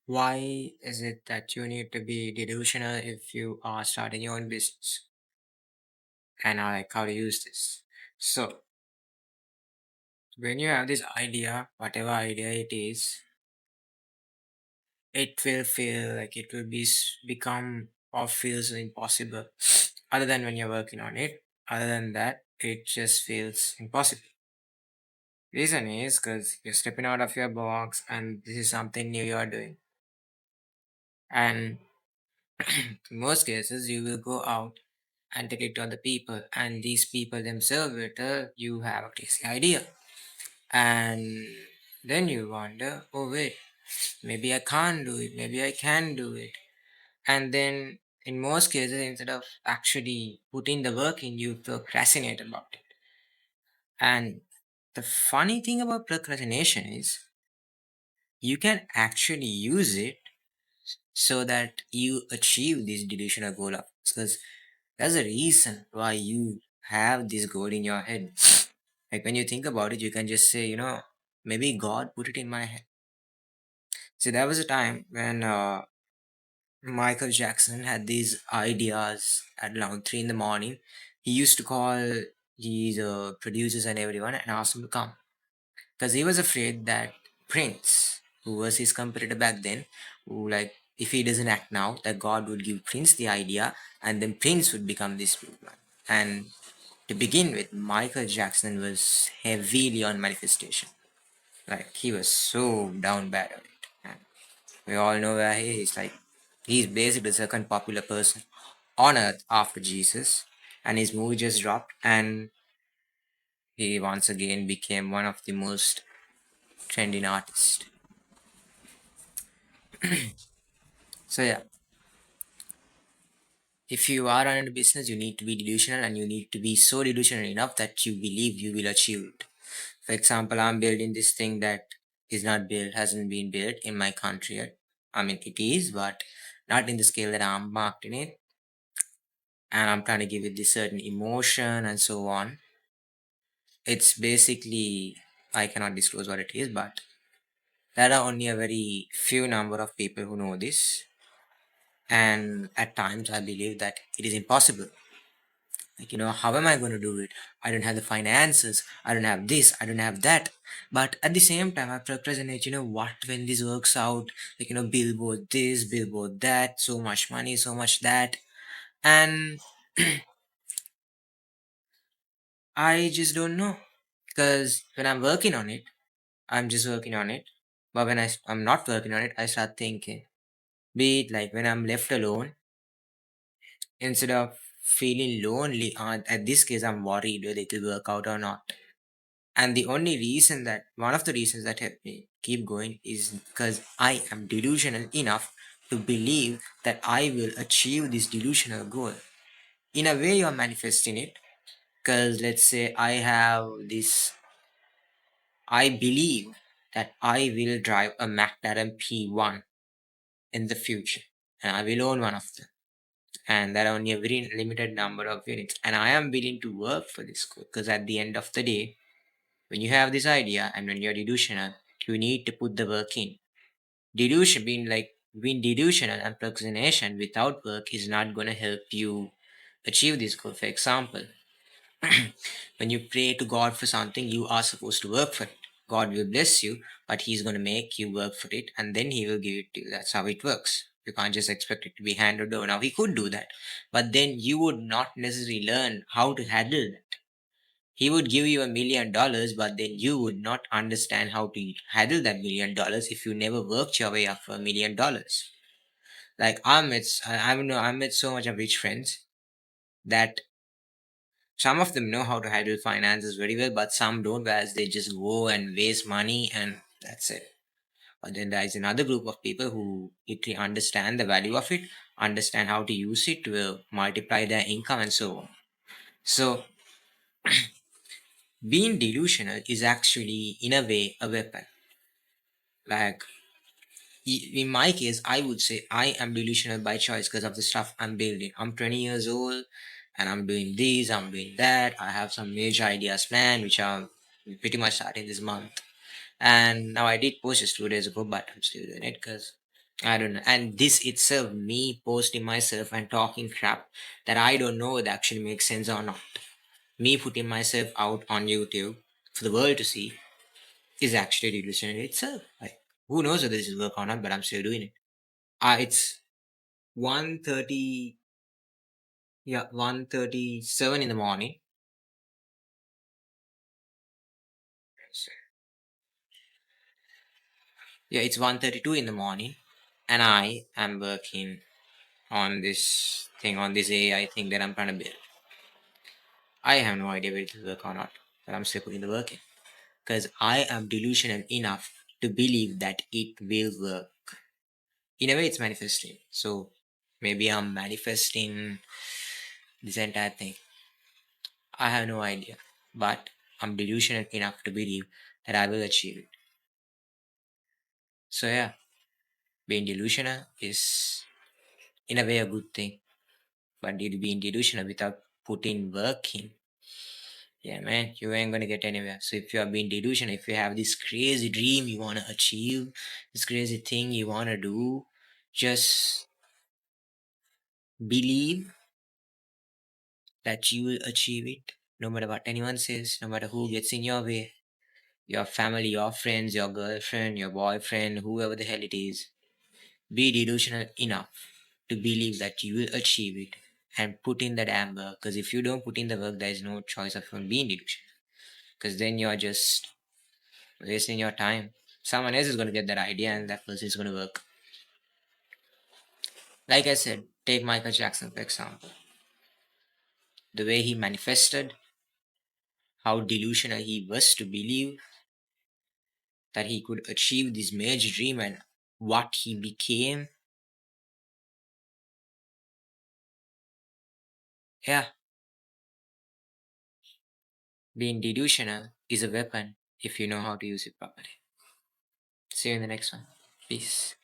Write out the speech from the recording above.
Why is it that you need to be delusional if you are starting your own business? And I like how to use this. So, when you have this idea, whatever idea it is, it will feel like it will become or feels impossible. Other than when you're working on it, other than that, it just feels impossible. Reason is because you're stepping out of your box and this is something new you're doing. And in most cases, you will go out and tell it to other people, and these people themselves will tell you have a crazy idea. And then you wonder, oh, wait, maybe I can't do it, maybe I can do it. And then, in most cases, instead of actually putting the work in, you procrastinate about it. And the funny thing about procrastination is you can actually use it so that you achieve this delusional goal of because there's a reason why you have this goal in your head. Like when you think about it, you can just say, maybe God put it in my head. See, there was a time when Michael Jackson had these ideas at around 3 in the morning. He used to call his producers and everyone and ask them to come because he was afraid that Prince, who was his competitor back then, who like if he doesn't act now, that God would give Prince the idea, and then Prince would become this big man. And to begin with, Michael Jackson was heavily on manifestation. Like he was so down bad at it, and we all know where he is. Like he's basically the second popular person on earth after Jesus, and his movie just dropped, and he once again became one of the most trending artists. So yeah, if you are running a business, you need to be delusional and you need to be so delusional enough that you believe you will achieve it. For example, I'm building this thing that is not built, hasn't been built in my country yet. I mean, it is, but not in the scale that I'm marked in it. And I'm trying to give it this certain emotion and so on. It's basically, I cannot disclose what it is, but there are only a very few number of people who know this. And at times, I believe that it is impossible. Like, how am I going to do it? I don't have the finances. I don't have this. I don't have that. But at the same time, I procrastinate, what, when this works out, like, billboard this, billboard that, so much money, so much that. And I just don't know. Because when I'm working on it, I'm just working on it. But when I'm not working on it, I start thinking. Be it like when I'm left alone, instead of feeling lonely, at this case, I'm worried whether it will work out or not. And the only reason that one of the reasons that help me keep going is because I am delusional enough to believe that I will achieve this delusional goal. In a way, you're manifesting it because let's say I believe that I will drive a McLaren P1 in the future and I will own one of them. And there are only a very limited number of units. And I am willing to work for this goal because at the end of the day, when you have this idea and when you're delusional, you need to put the work in. Being delusional and procrastination without work is not going to help you achieve this goal. For example, when you pray to God for something, you are supposed to work for it. God will bless you, but He's going to make you work for it and then He will give it to you. That's how it works. You can't just expect it to be handed over. Now, He could do that, but then you would not necessarily learn how to handle that. He would give you $1 million, but then you would not understand how to handle that $1 million if you never worked your way up for $1 million. Like I met so much of rich friends that some of them know how to handle finances very well, but some don't, whereas they just go and waste money and that's it. But then there is another group of people who literally understand the value of it, understand how to use it to multiply their income and so on. So being delusional is actually in a way a weapon. Like in my case, I would say I am delusional by choice because of the stuff I'm building. I'm 20 years old and I'm doing this, I'm doing that. I have some major ideas planned, which are pretty much starting this month. And now I did post just 2 days ago, but I'm still doing it because I don't know. And this itself, me posting myself and talking crap that I don't know whether actually makes sense or not. Me putting myself out on YouTube for the world to see is actually delusional itself. Like, who knows whether this will work or not, but I'm still doing it. It's 1:30, yeah, 1:37 in the morning. Yeah, it's 1:32 in the morning, and I am working on this thing, on this AI thing that I'm trying to build. I have no idea whether it will work or not, but I'm still putting the work in because I am delusional enough to believe that it will work. In a way, it's manifesting. So maybe I'm manifesting this entire thing. I have no idea, but I'm delusional enough to believe that I will achieve it. So yeah, being delusional is in a way a good thing, but being delusional without putting work in, yeah, man, you ain't gonna get anywhere. So if you are being delusional, if you have this crazy dream you wanna achieve, this crazy thing you wanna do, just believe that you will achieve it, no matter what anyone says, no matter who gets in your way, your family, your friends, your girlfriend, your boyfriend, whoever the hell it is. Be delusional enough to believe that you will achieve it and put in the damn work. Because if you don't put in the work, there is no choice of being delusional. Because then you're just wasting your time. Someone else is going to get that idea and that person is going to work. Like I said, take Michael Jackson for example. The way he manifested, how delusional he was to believe that he could achieve this major dream and what he became. Yeah, being delusional is a weapon if you know how to use it properly. See you in the next one. Peace.